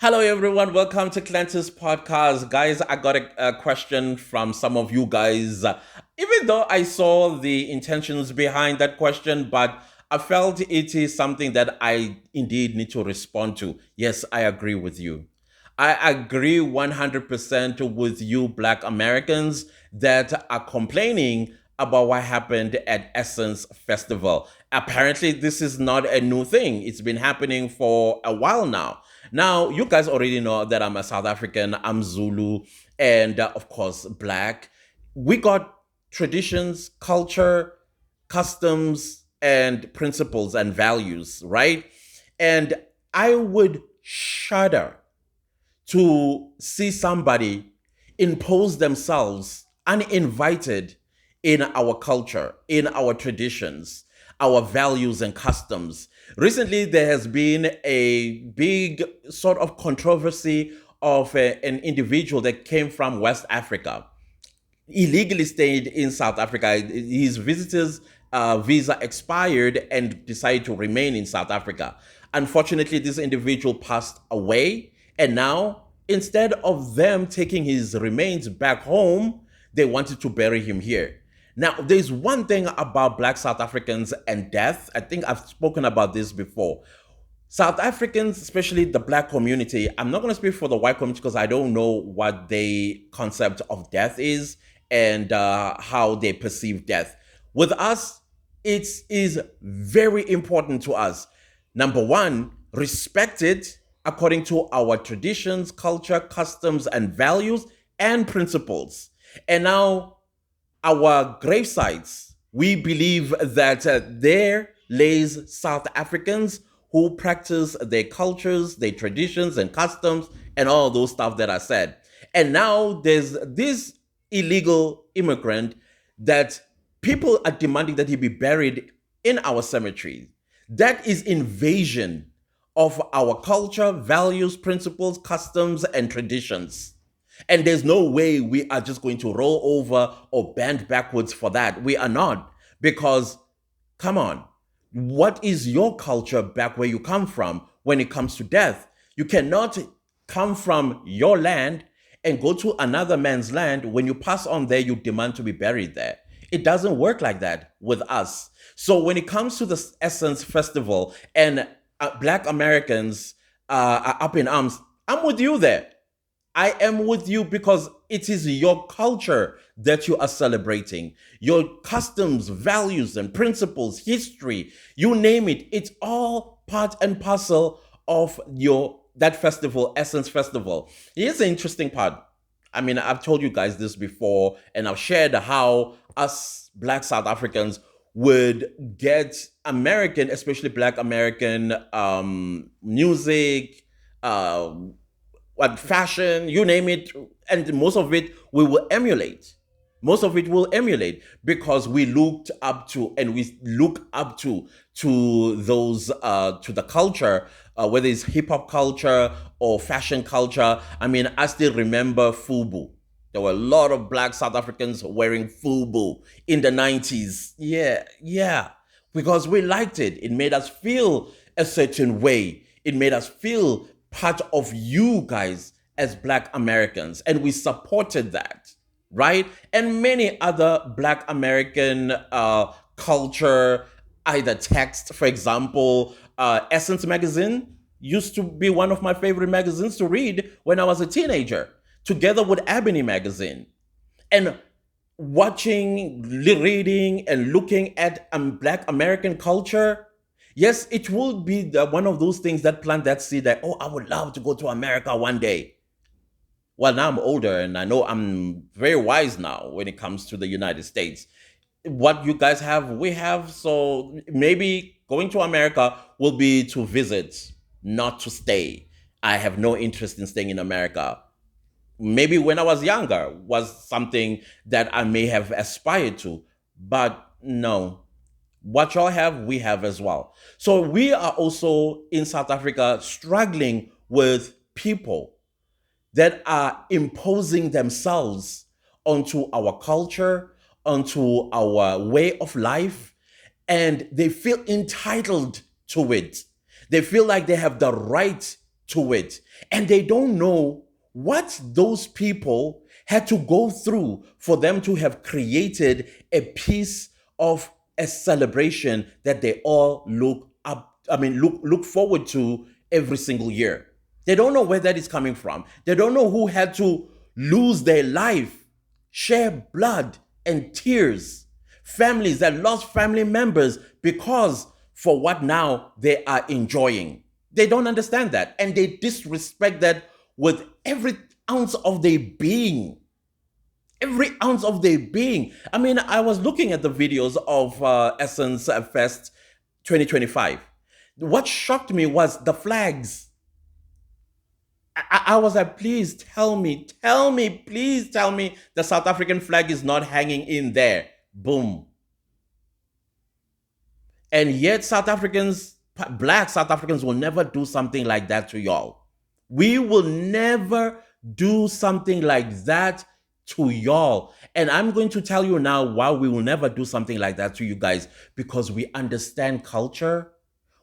Hello, everyone. Welcome to Clantis podcast. Guys, I got a question from some of you guys. Even though I saw the intentions behind that question, but I felt it is something that I indeed need to respond to. Yes, I agree with you. I agree 100% with you, Black Americans, that are complaining about what happened at Essence Festival. Apparently, this is not a new thing, it's been happening for a while now. Now, you guys already know that I'm a South African, I'm Zulu, and of course, Black. We got traditions, culture, customs, and principles and values, right? And I would shudder to see somebody impose themselves uninvited in our culture, in our traditions, our values and customs. Recently, there has been a big sort of controversy of an individual that came from West Africa, illegally stayed in South Africa. His visitors visa expired and decided to remain in South Africa. Unfortunately, this individual passed away, and now instead of them taking his remains back home, they wanted to bury him here. Now, there's one thing about Black South Africans and death. I think I've spoken about this before. South Africans, especially the Black community, I'm not going to speak for the white community because I don't know what the concept of death is and how they perceive death. With us, it is very important to us. Number one, respect it according to our traditions, culture, customs, and values and principles. And now, our grave sites, we believe that there lays South Africans who practice their cultures, their traditions and customs, and all those stuff that I said. And now there's this illegal immigrant that people are demanding that he be buried in our cemetery. That is invasion of our culture, values, principles, customs, and traditions. And there's no way we are just going to roll over or bend backwards for that. We are not. Because, come on, what is your culture back where you come from when it comes to death? You cannot come from your land and go to another man's land. When you pass on there, you demand to be buried there. It doesn't work like that with us. So when it comes to the Essence Festival and Black Americans are up in arms, I'm with you there. I am with you because it is your culture that you are celebrating. Your customs, values, and principles, history, you name it. It's all part and parcel of your that festival, Essence Festival. Here's the interesting part. I mean, I've told you guys this before, and I've shared how us Black South Africans would get American, especially Black American music, uh, what fashion, you name it, and most of it we will emulate. Most of it will emulate because we looked up to and we look up to those to the culture, whether it's hip hop culture or fashion culture. I mean, I still remember FUBU. There were a lot of Black South Africans wearing FUBU in the 90s. Yeah, yeah, because we liked it. It made us feel a certain way. It made us feel part of you guys as Black Americans, and we supported that, right? And many other Black American culture, either text, for example, Essence magazine used to be one of my favorite magazines to read when I was a teenager, together with Ebony magazine. And watching, reading, and looking at Black American culture, yes, it will be one of those things that plant that seed that, oh, I would love to go to America one day. Well, now I'm older and I know I'm very wise now when it comes to the United States. What you guys have, we have. So maybe going to America will be to visit, not to stay. I have no interest in staying in America. Maybe when I was younger was something that I may have aspired to, but no, what y'all have, we have as well. So we are also in South Africa struggling with people that are imposing themselves onto our culture, onto our way of life, and they feel entitled to it. They feel like they have the right to it. And they don't know what those people had to go through for them to have created a piece of a celebration that they all look forward to every single year. They don't know where that is coming from. They don't know who had to lose their life, share blood and tears, families that lost family members because for what now they are enjoying. They don't understand that, and they disrespect that with every ounce of their being. Every ounce of their being. I mean, I was looking at the videos of Essence Fest 2025. What shocked me was the flags. I was like, please tell me, please tell me the South African flag is not hanging in there. Boom. And yet Black South Africans will never do something like that to y'all. We will never do something like that to y'all. And I'm going to tell you now why we will never do something like that to you guys. Because we understand culture,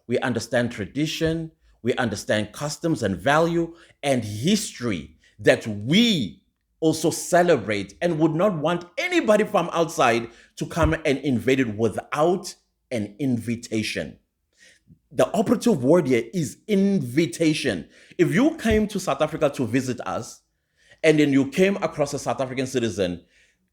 we understand tradition, we understand customs and value and history that we also celebrate and would not want anybody from outside to come and invade it without an invitation. The operative word here is invitation. If you came to South Africa to visit us and then you came across a South African citizen,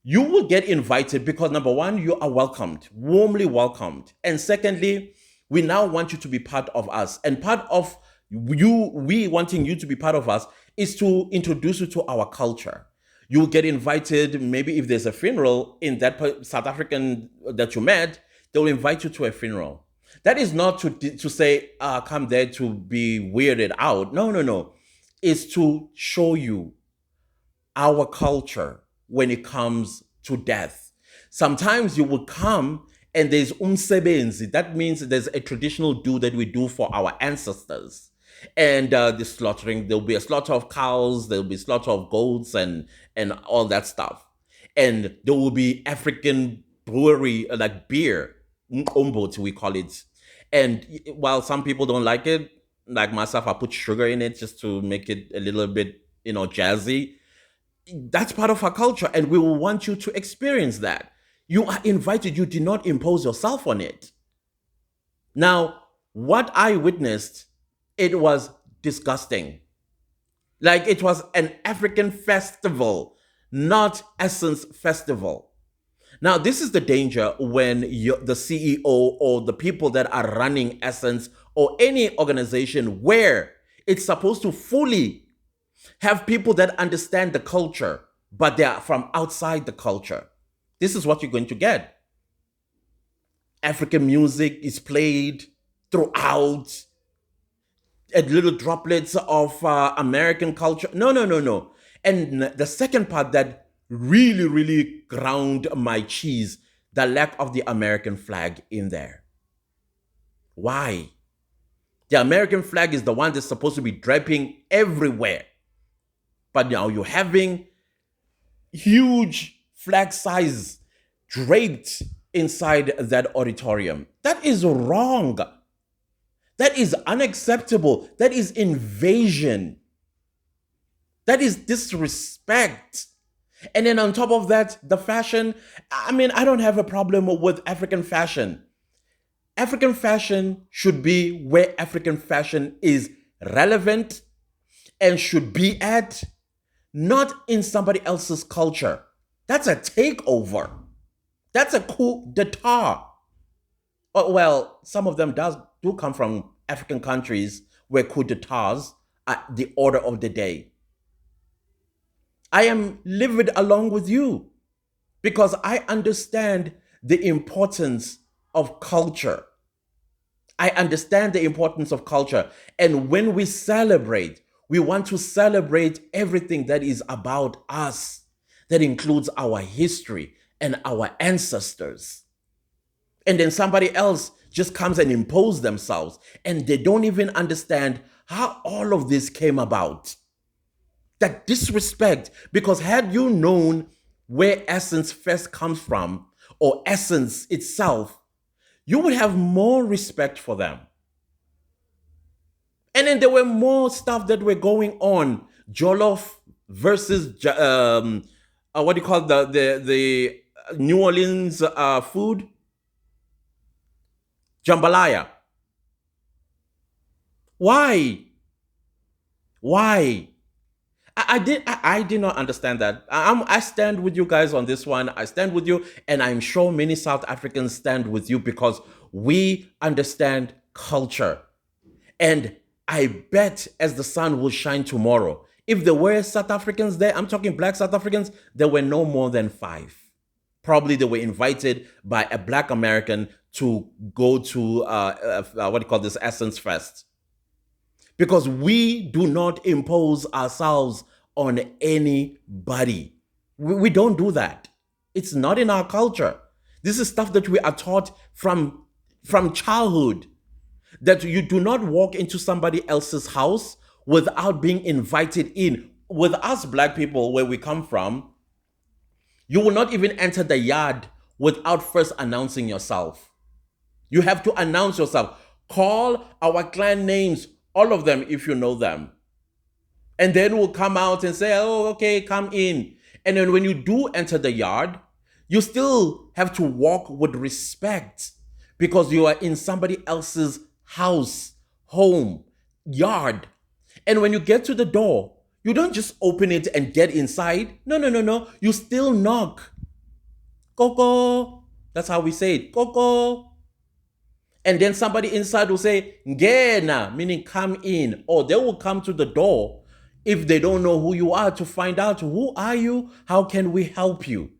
you will get invited because number one, you are welcomed, warmly welcomed. And secondly, we now want you to be part of us. And part of we wanting you to be part of us is to introduce you to our culture. You'll get invited, maybe if there's a funeral in that South African that you met, they'll invite you to a funeral. That is not to say, come there to be weirded out. No. It's to show you our culture when it comes to death. Sometimes you will come and there's umsebenzi. That means there's a traditional do that we do for our ancestors. And the slaughtering, there'll be a slaughter of cows, there'll be slaughter of goats and all that stuff. And there will be African brewery, like beer, umbot we call it. And while some people don't like it, like myself, I put sugar in it just to make it a little bit, jazzy. That's part of our culture, and we will want you to experience that. You are invited. You did not impose yourself on it. Now, what I witnessed, it was disgusting. Like it was an African festival, not Essence Festival. Now, this is the danger when the CEO or the people that are running Essence or any organization where it's supposed to fully have people that understand the culture, but they are from outside the culture. This is what you're going to get. African music is played throughout, little droplets of American culture. No. And the second part that really ground my cheese, the lack of the American flag in there. Why? The American flag is the one that's supposed to be draping everywhere. But now you're having huge flag size draped inside that auditorium. That is wrong. That is unacceptable. That is invasion. That is disrespect. And then on top of that, the fashion, I don't have a problem with African fashion. African fashion should be where African fashion is relevant and should be at, not in somebody else's culture. That's a takeover. That's a coup d'etat. Well, some of them do come from African countries where coup d'etats are the order of the day. I am livid along with you because I understand the importance of culture. I understand the importance of culture. And when we celebrate, we want to celebrate everything that is about us. That includes our history and our ancestors. And then somebody else just comes and imposes themselves and they don't even understand how all of this came about. That disrespect, because had you known where Essence Fest comes from, or Essence itself, you would have more respect for them. And then there were more stuff that were going on. Jollof versus what do you call the New Orleans food, jambalaya. Why? Why? I did not understand that. I stand with you guys on this one. I stand with you, and I'm sure many South Africans stand with you because we understand culture. And I bet as the sun will shine tomorrow, if there were South Africans there, I'm talking black South Africans, there were no more than five. Probably they were invited by a black American to go to what do you call this, Essence Fest, because we do not impose ourselves on anybody. We don't do that. It's not in our culture. This is stuff that we are taught from childhood, that you do not walk into somebody else's house without being invited in. With us black people, where we come from, you will not even enter the yard without first announcing yourself. You have to announce yourself. Call our clan names, all of them if you know them. And then we'll come out and say, oh, okay, come in. And then when you do enter the yard, you still have to walk with respect because you are in somebody else's house, home, yard. And when you get to the door, you don't just open it and get inside. No, no, no, no. You still knock. Coco. That's how we say it. Coco. And then somebody inside will say, Ngena, meaning come in. Or they will come to the door if they don't know who you are to find out, who are you? How can we help you?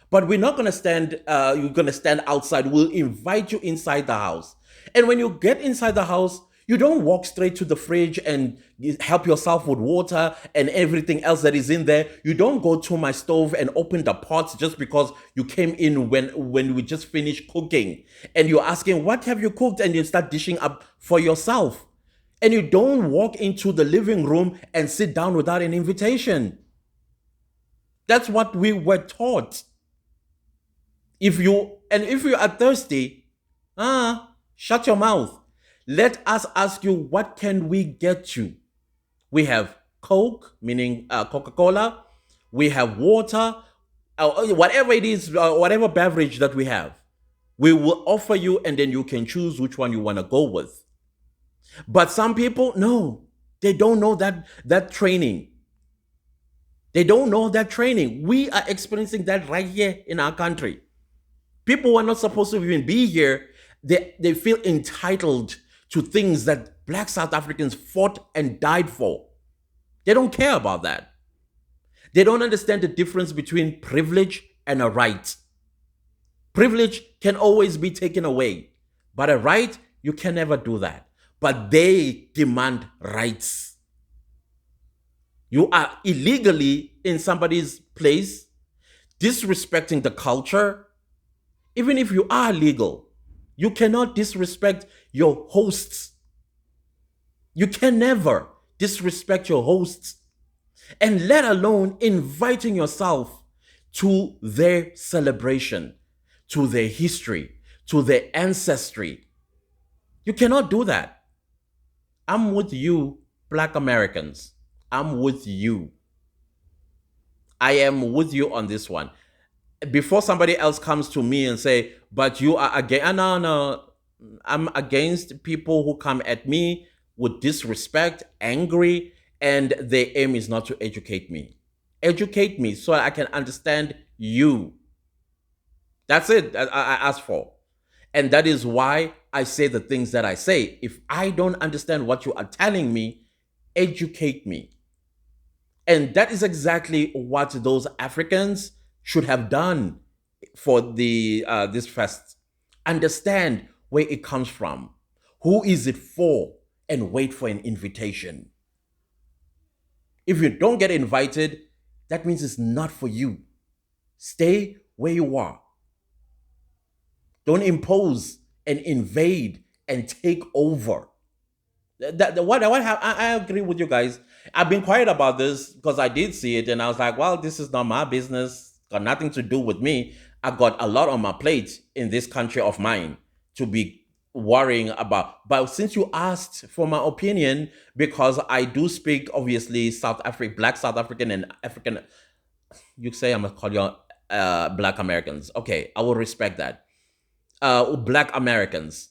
But we're not going to stand, you're going to stand outside. We'll invite you inside the house. And when you get inside the house, you don't walk straight to the fridge and help yourself with water and everything else that is in there. You don't go to my stove and open the pots just because you came in when we just finished cooking. And you're asking, what have you cooked? And you start dishing up for yourself. And you don't walk into the living room and sit down without an invitation. That's what we were taught. If you are thirsty, shut your mouth. Let us ask you, what can we get you? We have Coke, meaning Coca-Cola. We have water, whatever it is, whatever beverage that we have. We will offer you, and then you can choose which one you want to go with. But some people, no, they don't know that training. They don't know that training. We are experiencing that right here in our country. People who are not supposed to even be here, they feel entitled to things that black South Africans fought and died for. They don't care about that. They don't understand the difference between privilege and a right. Privilege can always be taken away, but a right, you can never do that. But they demand rights. You are illegally in somebody's place, disrespecting the culture. Even if you are legal, you cannot disrespect your hosts. You can never disrespect your hosts, and let alone inviting yourself to their celebration, to their history, to their ancestry. You cannot do that. I'm with you, Black Americans. I'm with you. I am with you on this one. Before somebody else comes to me and say, but you are against, no, I'm against people who come at me with disrespect, angry, and their aim is not to educate me. Educate me so I can understand you. That's it I ask for. And that is why I say the things that I say. If I don't understand what you are telling me, educate me. And that is exactly what those Africans should have done for this fest. Understand where it comes from. Who is it for? And wait for an invitation. If you don't get invited, that means it's not for you. Stay where you are. Don't impose and invade and take over. I agree with you guys. I've been quiet about this because I did see it and I was like, well, this is not my business. Got nothing to do with me. I got a lot on my plate in this country of mine to be worrying about. But since you asked for my opinion, because I do speak obviously South African, Black South African, and African, you say I'm gonna call you Black Americans. Okay, I will respect that. Black Americans.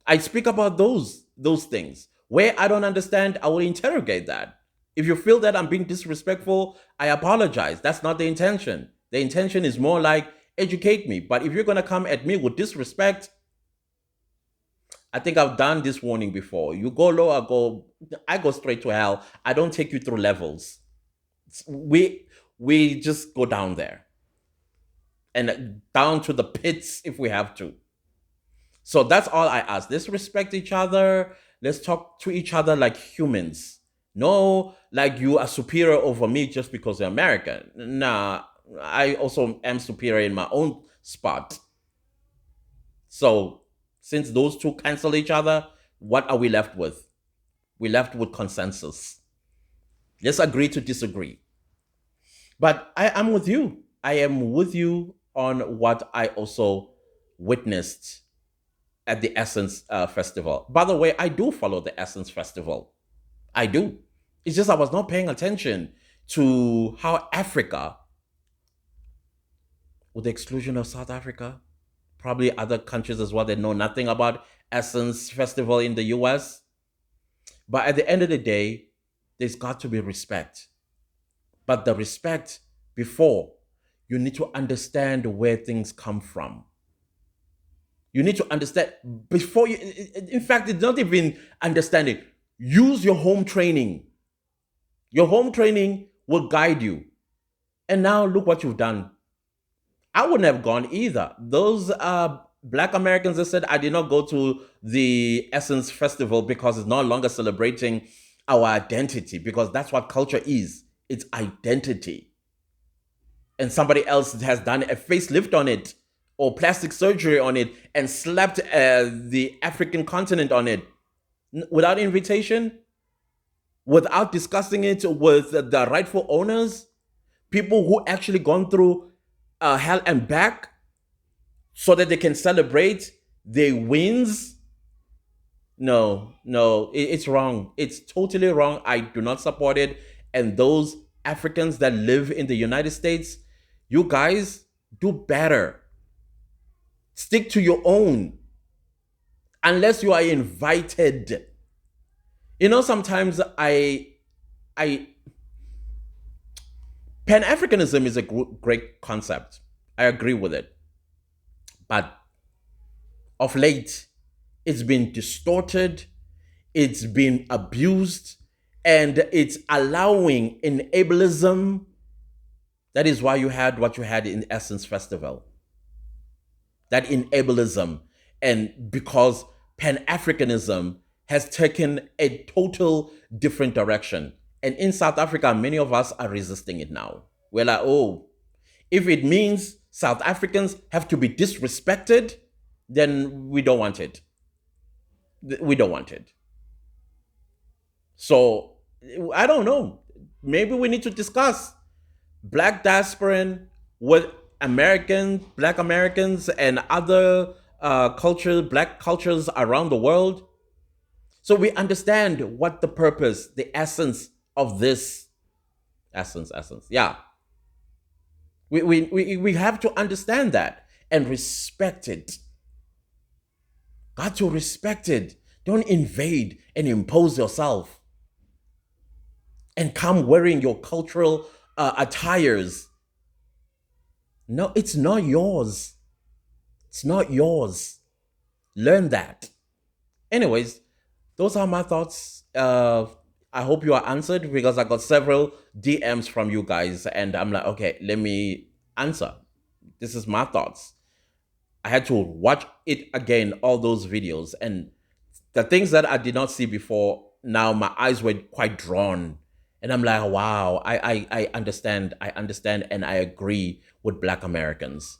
I speak about those things. Where I don't understand, I will interrogate that. If you feel that I'm being disrespectful, I apologize. That's not the intention. The intention is more like educate me. But if you're gonna come at me with disrespect, I think I've done this warning before. You go low, I go straight to hell. I don't take you through levels. We just go down there and down to the pits if we have to. So that's all I ask. Let's respect each other. Let's talk to each other like humans. No, like you are superior over me just because you're American. Nah, I also am superior in my own spot. So since those two cancel each other, what are we left with? We're left with consensus. Let's agree to disagree. But I am with you. I am with you on what I also witnessed at the Essence Festival. By the way, I do follow the Essence Festival. I do. It's just I was not paying attention to how Africa, with the exclusion of South Africa, probably other countries as well, they know nothing about Essence Festival in the US. But at the end of the day, there's got to be respect. But the respect before, you need to understand where things come from. You need to understand before you, in fact, it's not even understanding. Use your home training. Your home training will guide you. And now look what you've done. I wouldn't have gone either. Those Black Americans that said I did not go to the Essence Festival because it's no longer celebrating our identity, because that's what culture is. It's identity. And somebody else has done a facelift on it or plastic surgery on it and slapped the African continent on it without invitation, without discussing it with the rightful owners, people who actually gone through hell and back so that they can celebrate their wins. No, it's wrong. It's totally wrong. I do not support it. And those Africans that live in the United States, you guys do better. Stick to your own. Unless you are invited. You know, sometimes Pan-Africanism is a great concept. I agree with it. But of late, it's been distorted, it's been abused, and it's allowing enablism. That is why you had what you had in Essence Festival. That enablism. And because Pan-Africanism has taken a total different direction. And in South Africa, many of us are resisting it now. We're like, oh, if it means South Africans have to be disrespected, then we don't want it. We don't want it. So, I don't know. Maybe we need to discuss Black diasporan with Black Americans and other cultures, Black cultures around the world. So we understand what the purpose, the essence of this essence. Yeah. We have to understand that and respect it. Got to respect it. Don't invade and impose yourself and come wearing your cultural attires. No, it's not yours. It's not yours. Learn that. Anyways, those are my thoughts. I hope you are answered, because I got several DMs from you guys and I'm like, okay, let me answer. This is my thoughts. I had to watch it again, all those videos, and the things that I did not see before, now my eyes were quite drawn. And I'm like, wow, I understand. I understand and I agree with Black Americans.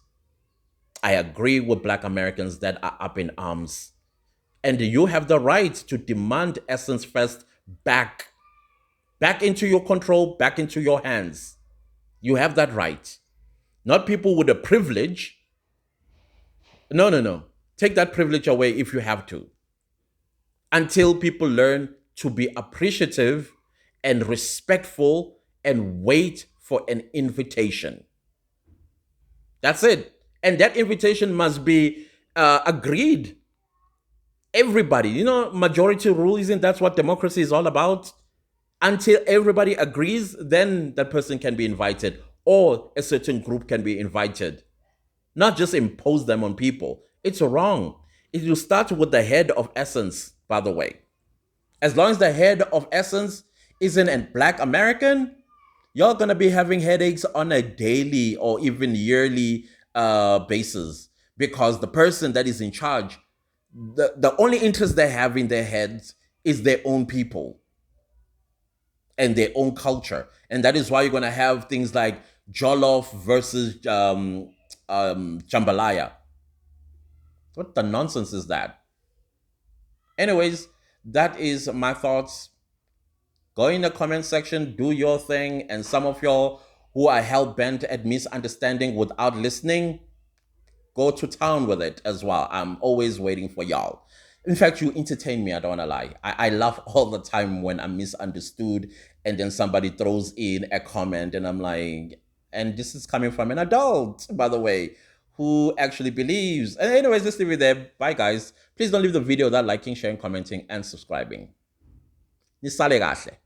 I agree with Black Americans that are up in arms. And you have the right to demand Essence Fest back into your control, back into your hands. You have that right. Not people with a privilege. No. Take that privilege away if you have to, until people learn to be appreciative and respectful and wait for an invitation. That's it. And that invitation must be agreed. Everybody, majority rule, isn't that's what democracy is all about? Until everybody agrees, then that person can be invited, or a certain group can be invited. Not just impose them on people. It's wrong. It will start with the head of essence, by the way. As long as the head of essence isn't a black American, you're gonna be having headaches on a daily or even yearly basis, because the person that is in charge, the only interest they have in their heads is their own people and their own culture. And that is why you're gonna have things like Jollof versus jambalaya. What the nonsense is that? Anyways, that is my thoughts. Go in the comment section, do your thing, and some of y'all who are hell bent at misunderstanding without listening, go to town with it as well. I'm always waiting for y'all. In fact, you entertain me, I don't wanna lie. I laugh all the time when I'm misunderstood and then somebody throws in a comment and I'm like, and this is coming from an adult, by the way, who actually believes. And anyways, let's leave it there. Bye guys. Please don't leave the video without liking, sharing, commenting, and subscribing. Nisale kahle.